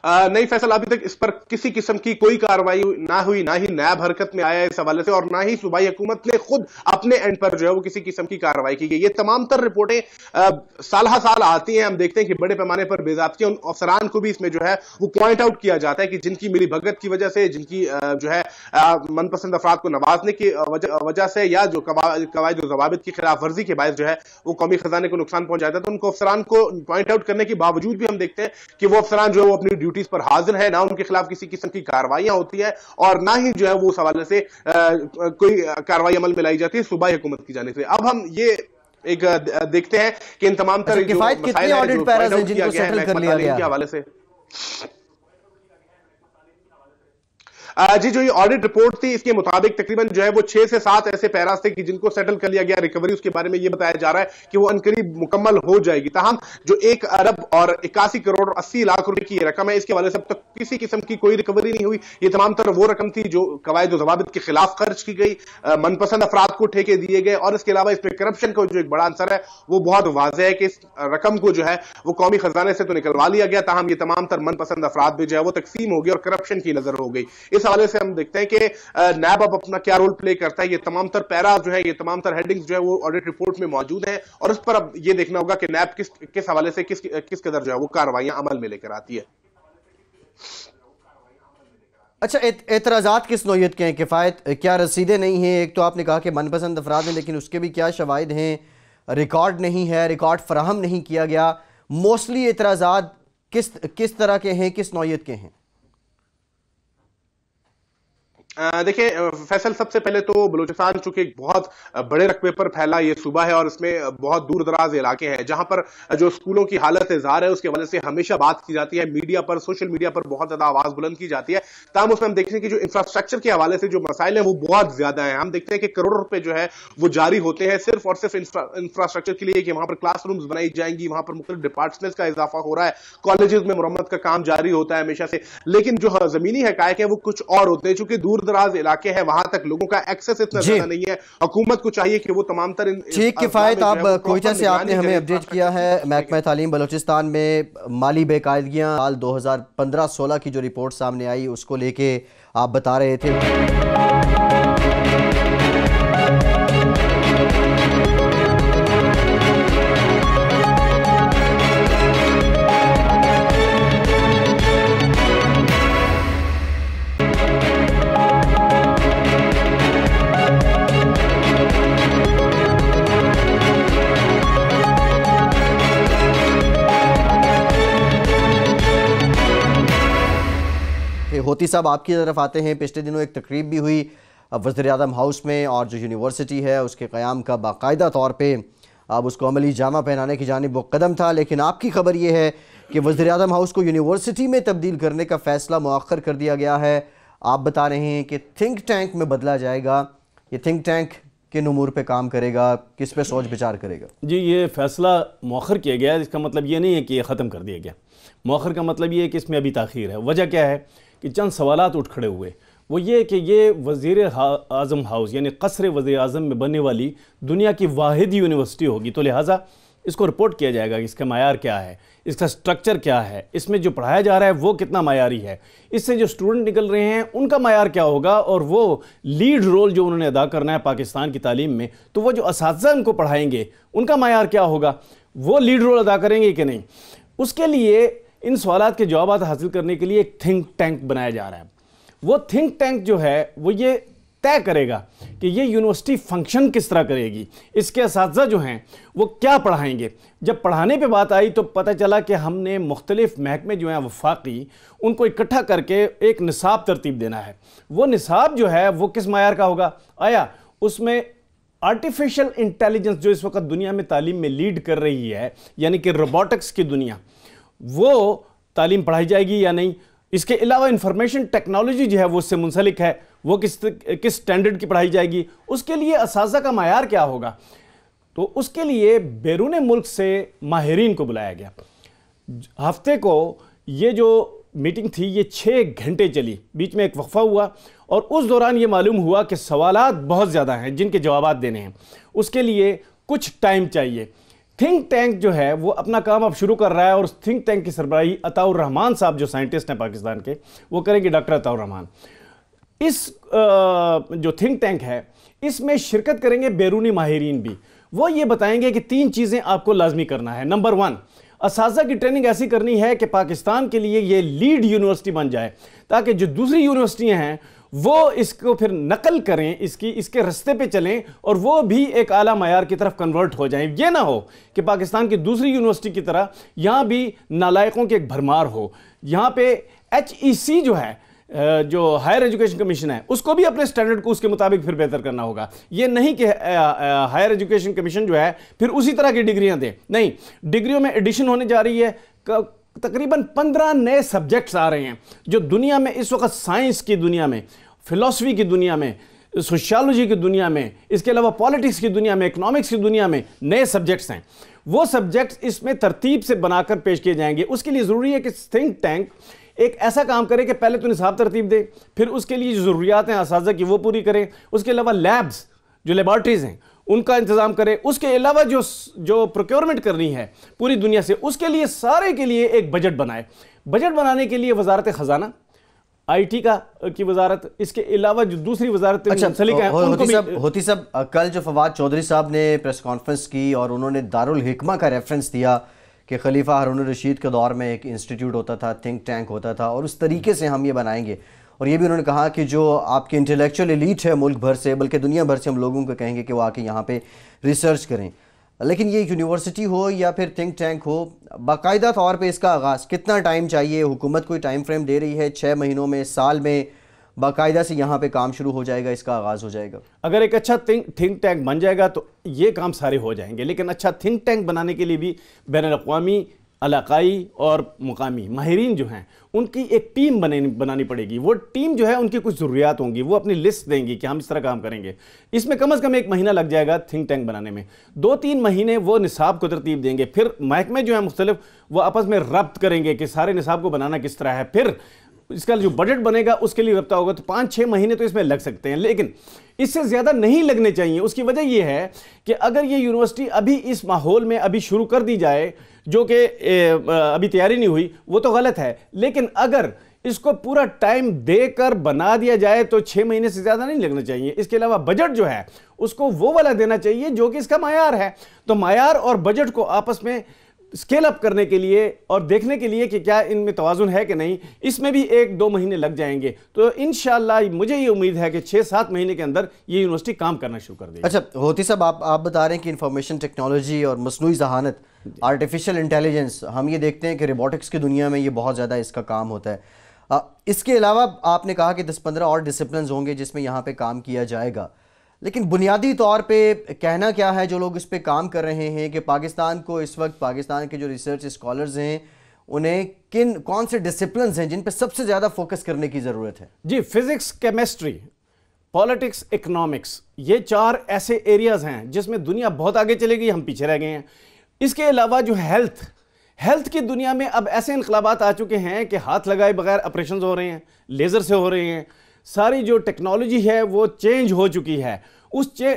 नहीं फैसल, अभी तक इस पर किसी किस्म की कोई कार्रवाई ना हुई, ना ही नैब हरकत में आया इस हवाले से, और ना ही सूबाई हुकूमत ने खुद अपने एंड पर जो है वो किसी किस्म की कार्रवाई की गई। ये तमाम तर रिपोर्टें साल साल आती हैं, हम देखते हैं कि बड़े पैमाने पर बेज़ाब्तियां उन अफसरान को भी इसमें जो है वो पॉइंट आउट किया जाता है कि जिनकी मिली भगत की वजह से, जिनकी जो है मनपसंद अफराद को नवाजने की वजह से या जो कवायद और ज़वाबित की खिलाफ वर्जी के बायस जो है वो कौमी खजाने को नुकसान पहुंचाता है, तो उनको अफसरान को पॉइंट आउट करने के बावजूद भी हम देखते हैं कि वो अफसरान जो है वो अपनी ड्यूटीज पर हाजिर है, ना उनके खिलाफ किसी किस्म की कार्रवाइयां होती है और ना ही जो है वो उस हवाले से कोई कार्रवाई अमल में लाई जाती है सूबाई हुकूमत की जानिब से। अब हम ये एक देखते हैं कि इन तमाम तरह के मसाइल हैं जो पॉइंट आउट किया गया है के हवाले से। जी, जो ये ऑडिट रिपोर्ट थी इसके मुताबिक तकरीबन जो है वो 6 से 7 ऐसे पैरास थे कि जिनको सेटल कर लिया गया, रिकवरी उसके बारे में ये बताया जा रहा है कि वो अनकरीब मुकम्मल हो जाएगी। ताहम जो 1 अरब और 81 करोड़ 80 लाख रुपए की रकम है, इसके हवाले से अब तक किसी किस्म की कोई रिकवरी नहीं हुई। ये तमाम तरह वो रकम थी जो कवायद और ज़वाबित के खिलाफ खर्च की गई, मनपसंद अफराद को ठेके दिए गए, और इसके अलावा इसमें करप्शन का जो एक बड़ा अंसर है वो बहुत वाज़ेह है कि इस रकम को जो है वो कौमी खजाने से तो निकलवा लिया गया, ताहम ये तमाम तर मनपसंद अफराद भी जो है वो तकसीम हो गई और करप्शन की नजर हो गई। इस हवाले से हम देखते हैं कि नैब अब अपना क्या रोल प्ले करता है। ये तमाम तर पैरा जो है, ये तमाम तर हेडिंग्स जो है वो ऑडिट रिपोर्ट में मौजूद है और उस पर अब ये देखना होगा कि नैब किस हवाले से किस कदर जो है वो कार्रवाइयां अमल में लेकर आती है। अच्छा, एतराज़ात किस नौयत के हैं किफ़ायत? क्या रसीदें नहीं हैं? एक तो आपने कहा कि मनपसंद अफराद हैं, लेकिन उसके भी क्या शवाहिद हैं? रिकॉर्ड नहीं है, रिकॉर्ड फराहम नहीं किया गया। मोस्टली एतराज़ात किस तरह के हैं, किस नौयत के हैं? देखिए फैसल, सबसे पहले तो बलूचिस्तान चूंकि एक बहुत बड़े रकबे पर फैला ये सूबा है और इसमें बहुत दूर दराज इलाके हैं जहां पर जो स्कूलों की हालत ज़ार है उसके वजह से हमेशा बात की जाती है, मीडिया पर, सोशल मीडिया पर बहुत ज्यादा आवाज बुलंद की जाती है। तमाम उसमें हम देखते हैं कि जो इंफ्रास्ट्रक्चर के हवाले से जो मसाइल हैं वो बहुत ज्यादा है। हम देखते हैं कि करोड़ों रुपए जो है वो जारी होते हैं सिर्फ और सिर्फ इंफ्रास्ट्रक्चर के लिए कि वहां पर क्लासरूम्स बनाई जाएंगी, वहां पर मुख्तलिफ डिपार्टमेंट्स का इजाफा हो रहा है, कॉलेजेस में मुरम्मत का काम जारी होता है हमेशा से, लेकिन जो जमीनी हकायक है वो कुछ और होते हैं। चूंकि दूर दराज इलाके हैं वहां तक लोगों का एक्सेस इतना ज्यादा नहीं है, हुकूमत को चाहिए कि वो तमाम तर ठीक किफायत। आप कोयटा से आपने हमें अपडेट किया है महकमा तालीम बलूचिस्तान में माली बेकायदगियां साल 2015-16 की जो रिपोर्ट सामने आई उसको लेके आप बता रहे थे। होती साहब, आपकी तरफ आते हैं। पिछले दिनों एक तकरीब भी हुई वज़ीर-ए-आज़म हाउस में और जो यूनिवर्सिटी है उसके क़याम का बाकायदा तौर पे अब उसको अमली जामा पहनाने की जानिब वो कदम था, लेकिन आपकी खबर ये है कि वज़ीर-ए-आज़म हाउस को यूनिवर्सिटी में तब्दील करने का फ़ैसला मुअख्खर कर दिया गया है। आप बता रहे हैं कि थिंक टैंक में बदला जाएगा। ये थिंक टैंक किन उमूर पे काम करेगा, किस पे सोच विचार करेगा? जी, ये फ़ैसला मुअख्खर किया गया है। इसका मतलब ये नहीं है कि ये ख़त्म कर दिया गया। मुअख्खर का मतलब ये है कि इसमें अभी ताख़ीर है। वजह क्या है कि चंद सवालात उठ खड़े हुए। वो ये कि ये वज़ीर-ए-आज़म हाउस यानी क़स्र वज़ीर-ए-आज़म में बनने वाली दुनिया की वाहिद यूनिवर्सिटी होगी, तो लिहाजा इसको रिपोर्ट किया जाएगा कि इसका मायार क्या है, इसका स्ट्रक्चर क्या है, इसमें जो पढ़ाया जा रहा है वो कितना मायारी है, इससे जो स्टूडेंट निकल रहे हैं उनका मायार क्या होगा, और वो लीड रोल जो उन्होंने अदा करना है पाकिस्तान की तालीम में, तो वो जो असातिज़ा उनको पढ़ाएंगे उनका मायार क्या होगा, वो लीड रोल अदा करेंगे कि नहीं। उसके लिए इन सवालात के जवाब हासिल करने के लिए एक थिंक टैंक बनाया जा रहा है। वो थिंक टैंक जो है वो ये तय करेगा कि ये यूनिवर्सिटी फंक्शन किस तरह करेगी, इसके असातिज़ा जो हैं वो क्या पढ़ाएंगे। जब पढ़ाने पे बात आई तो पता चला कि हमने मुख्तलिफ महकमे जो हैं वफाकी, उनको इकट्ठा करके एक निसाब तरतीब देना है। वो निसाब जो है वो किस मायार का होगा, आया उसमें आर्टिफिशियल इंटेलिजेंस जो इस वक्त दुनिया में तालीम में लीड कर रही है, यानी कि रोबोटिक्स की दुनिया, वो तालीम पढ़ाई जाएगी या नहीं। इसके अलावा इंफॉर्मेशन टेक्नोलॉजी जो है वो उससे मुंसलिक है, वो किस स्टैंडर्ड की पढ़ाई जाएगी, उसके लिए असातिज़ा का मायार क्या होगा। तो उसके लिए बैरून मुल्क से माहिरीन को बुलाया गया। हफ्ते को ये जो मीटिंग थी ये 6 घंटे चली, बीच में एक वक्फा हुआ, और उस दौरान ये मालूम हुआ कि सवालात बहुत ज़्यादा हैं जिनके जवाबात देने हैं, उसके लिए कुछ टाइम चाहिए। थिंक टैंक जो है वो अपना काम अब शुरू कर रहा है, और उस थिंक टैंक की सरबराही अताउर रहमान साहब जो साइंटिस्ट हैं पाकिस्तान के, वो करेंगे, डॉक्टर अताउर रहमान। इस जो थिंक टैंक है इसमें शिरकत करेंगे बैरूनी माहिरीन भी। वो ये बताएंगे कि 3 चीज़ें आपको लाजमी करना है। नंबर 1, असातिज़ा की ट्रेनिंग ऐसी करनी है कि पाकिस्तान के लिए ये लीड यूनिवर्सिटी बन जाए, ताकि जो दूसरी यूनिवर्सिटियाँ हैं वो इसको फिर नकल करें, इसके रास्ते पे चलें, और वो भी एक आला मायार की तरफ कन्वर्ट हो जाएं। ये ना हो कि पाकिस्तान की दूसरी यूनिवर्सिटी की तरह यहाँ भी नालायकों की एक भरमार हो। यहाँ पे HEC जो है, जो हायर एजुकेशन कमीशन है, उसको भी अपने स्टैंडर्ड को उसके मुताबिक फिर बेहतर करना होगा। ये नहीं कि हायर एजुकेशन कमीशन जो है फिर उसी तरह की डिग्रियां दे, नहीं, डिग्रियों में एडिशन होने जा रही है। तकरीबन 15 नए सब्जेक्ट्स आ रहे हैं जो दुनिया में इस वक्त, साइंस की दुनिया में, फिलॉसफी की दुनिया में, सोशियोलॉजी की दुनिया में, इसके अलावा पॉलिटिक्स की दुनिया में, इकोनॉमिक्स की दुनिया में नए सब्जेक्ट्स हैं। वो सब्जेक्ट्स इसमें तरतीब से बनाकर पेश किए जाएंगे। उसके लिए ज़रूरी है कि थिंक टैंक एक ऐसा काम करे कि पहले तो निसाब तरतीब दे, फिर उसके लिए जो ज़रूरियात हैं असातिज़ा की वो पूरी करें, उसके अलावा लैब्स जो लेबॉर्ट्रीज़ हैं उनका इंतज़ाम करे, उसके अलावा जो प्रोक्योरमेंट करनी है पूरी दुनिया से, उसके लिए सारे के लिए एक बजट बनाए। बजट बनाने के लिए वजारत ख़जाना, IT की वजारत, इसके अलावा जो दूसरी वजारत होती सब कल जो फवाद चौधरी साहब ने प्रेस कॉन्फ्रेंस की और उन्होंने दारुल हिकमा का रेफरेंस दिया कि खलीफा हारून रशीद के दौर में एक इंस्टीट्यूट होता था, थिंक टैंक होता था, और उस तरीके से हम ये बनाएंगे। और ये भी उन्होंने कहा कि जो आपकी इंटेलेक्चुअल एलीट है मुल्क भर से, बल्कि दुनिया भर से, हम लोगों को कहेंगे कि वो आके यहाँ पे रिसर्च करें। लेकिन ये यूनिवर्सिटी हो या फिर थिंक टैंक हो, बाकायदा तौर पे इसका आगाज़ कितना टाइम चाहिए? हुकूमत कोई टाइम फ्रेम दे रही है? 6 महीनों में, साल में बाकायदा से यहाँ पे काम शुरू हो जाएगा, इसका आगाज़ हो जाएगा? अगर एक अच्छा थिंक टैंक बन जाएगा तो ये काम सारे हो जाएंगे, लेकिन अच्छा थिंक टैंक बनाने के लिए भी बैनुल-अक़वामी, इलाक़ाई और मुकामी माहिरीन जो हैं उनकी एक टीम बनानी पड़ेगी। वो टीम जो है उनकी कुछ ज़रूरियात होंगी, वो अपनी लिस्ट देंगी कि हम इस तरह काम करेंगे। इसमें कम से कम 1 महीना लग जाएगा थिंक टैंक बनाने में। 2-3 महीने वो निसाब को तरतीब देंगे, फिर महकमे जो है मुख्तलिफ वो आपस में रब्त करेंगे कि सारे निसाब को बनाना किस तरह है, फिर इसका जो बजट बनेगा उसके लिए रब्ता होगा। तो 5-6 महीने तो इसमें लग सकते हैं, लेकिन इससे ज़्यादा नहीं लगने चाहिए। उसकी वजह यह है कि अगर ये यूनिवर्सिटी अभी इस माहौल में अभी शुरू कर दी जाए, जो कि अभी तैयारी नहीं हुई, वो तो गलत है, लेकिन अगर इसको पूरा टाइम देकर बना दिया जाए तो 6 महीने से ज़्यादा नहीं लगना चाहिए। इसके अलावा बजट जो है उसको वो वाला देना चाहिए जो कि इसका मायार है। तो मायार और बजट को आपस में स्केल अप करने के लिए और देखने के लिए कि क्या इनमें तवाज़ुन है कि नहीं, इसमें भी 1-2 महीने लग जाएंगे। तो इंशाअल्लाह मुझे ये उम्मीद है कि 6-7 महीने के अंदर ये यूनिवर्सिटी काम करना शुरू कर देगी। अच्छा होती साहब, आप बता रहे हैं कि इंफॉर्मेशन टेक्नोलॉजी और मसनूई ज़हानत, आर्टिफिशियल इंटेलिजेंस, हम ये देखते हैं कि रोबोटिक्स की दुनिया में ये बहुत ज़्यादा इसका काम होता है। इसके अलावा आपने कहा कि 10-15 और डिसिप्लिन होंगे जिसमें यहाँ पे काम किया जाएगा, लेकिन बुनियादी तौर पे कहना क्या है जो लोग इस पे काम कर रहे हैं कि पाकिस्तान को इस वक्त, पाकिस्तान के जो रिसर्च स्कॉलर्स हैं उन्हें कौन से डिसिप्लिन हैं जिन पे सबसे ज़्यादा फोकस करने की ज़रूरत है? जी, फिजिक्स, केमिस्ट्री, पॉलिटिक्स, इकोनॉमिक्स, ये 4 ऐसे एरियाज हैं जिसमें दुनिया बहुत आगे चलेगी, हम पीछे रह गए हैं। इसके अलावा जो हेल्थ की दुनिया में अब ऐसे इनकलाबात आ चुके हैं कि हाथ लगाए बगैर ऑपरेशन हो रहे हैं, लेज़र से हो रहे हैं, सारी जो टेक्नोलॉजी है वो चेंज हो चुकी है।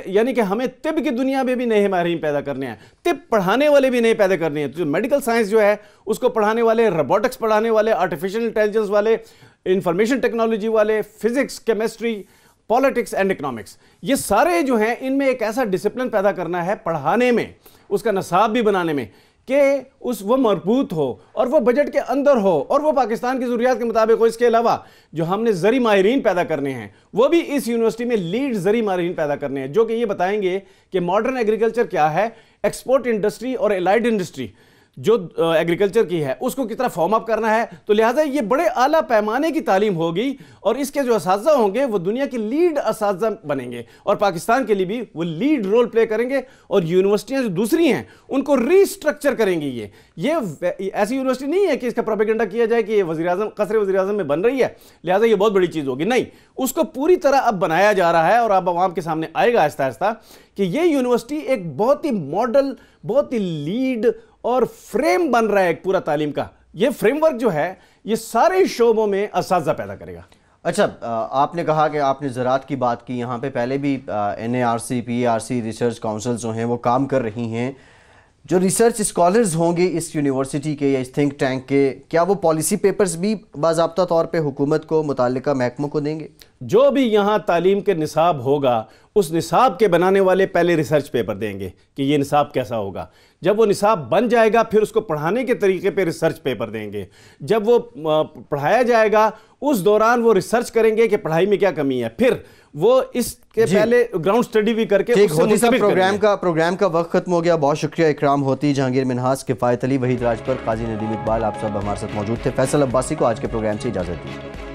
यानी कि हमें तिब की दुनिया में भी नए माहिरीन पैदा करने हैं, तिब पढ़ाने वाले भी नए पैदा करने हैं। तो मेडिकल साइंस जो है उसको पढ़ाने वाले, रोबोटिक्स पढ़ाने वाले, आर्टिफिशियल इंटेलिजेंस वाले, इंफॉर्मेशन टेक्नोलॉजी वाले, physics, chemistry, politics and economics, ये सारे जो हैं इनमें एक ऐसा डिसिप्लिन पैदा करना है पढ़ाने में, उसका निसाब भी बनाने में कि वो मरबूत हो और वो बजट के अंदर हो और वो पाकिस्तान की ज़रूरियात के मुताबिक हो। इसके अलावा जो हमने ज़री माहिरीन पैदा करने हैं वो भी इस यूनिवर्सिटी में लीड ज़री माहिरीन पैदा करने हैं, जो कि ये बताएंगे कि मॉडर्न एग्रीकल्चर क्या है, एक्सपोर्ट इंडस्ट्री और एलाइड इंडस्ट्री जो एग्रीकल्चर की है उसको किस तरह फॉर्म अप करना है। तो लिहाजा ये बड़े आला पैमाने की तालीम होगी और इसके जो असातिज़ा होंगे वो दुनिया के लीड असातिज़ा बनेंगे और पाकिस्तान के लिए भी वो लीड रोल प्ले करेंगे और यूनिवर्सिटियां जो दूसरी हैं उनको रीस्ट्रक्चर करेंगी। ये ऐसी यूनिवर्सिटी नहीं है कि इसका प्रोपेगेंडा किया जाए कि ये वज़ीर-ए-आज़म कसरे वज़ीर-ए-आज़म में बन रही है लिहाजा ये बहुत बड़ी चीज़ होगी, नहीं, उसको पूरी तरह अब बनाया जा रहा है और अब आवाम के सामने आएगा आहिस्ता आहिस्ता कि ये यूनिवर्सिटी एक बहुत ही मॉडल, बहुत ही लीड और फ्रेम बन रहा है एक पूरा तालीम का। ये फ्रेमवर्क जो है ये सारे शोबों में असातिज़ा पैदा करेगा। अच्छा, आपने कहा कि आपने ज़राअत की बात की, यहाँ पे पहले भी NARC, PARC रिसर्च काउंसिल जो हैं वो काम कर रही हैं। जो रिसर्च स्कॉलर्स होंगे इस यूनिवर्सिटी के या इस थिंक टैंक के, क्या वो पॉलिसी पेपर्स भी बाज़ाब्ता तौर पे हुकूमत को, मुताल्लिका महकमों को देंगे? जो भी यहाँ तालीम के निसाब होगा उस निसाब के बनाने वाले पहले रिसर्च पेपर देंगे कि ये निसाब कैसा होगा। जब वो निसाब बन जाएगा फिर उसको पढ़ाने के तरीके पे रिसर्च पेपर देंगे। जब वो पढ़ाया जाएगा उस दौरान वो रिसर्च करेंगे कि पढ़ाई में क्या कमी है, फिर वो इसके पहले ग्राउंड स्टडी भी करके प्रोग्राम का वक्त खत्म हो गया। बहुत शुक्रिया इकराम होती, जहांगीर मिन्हास, किफायत अली, वहीद राजपर, काजी नदीम इकबाल, आप सब हमारे साथ मौजूद थे। फैसल अब्बासी को आज के प्रोग्राम से इजाज़त दी।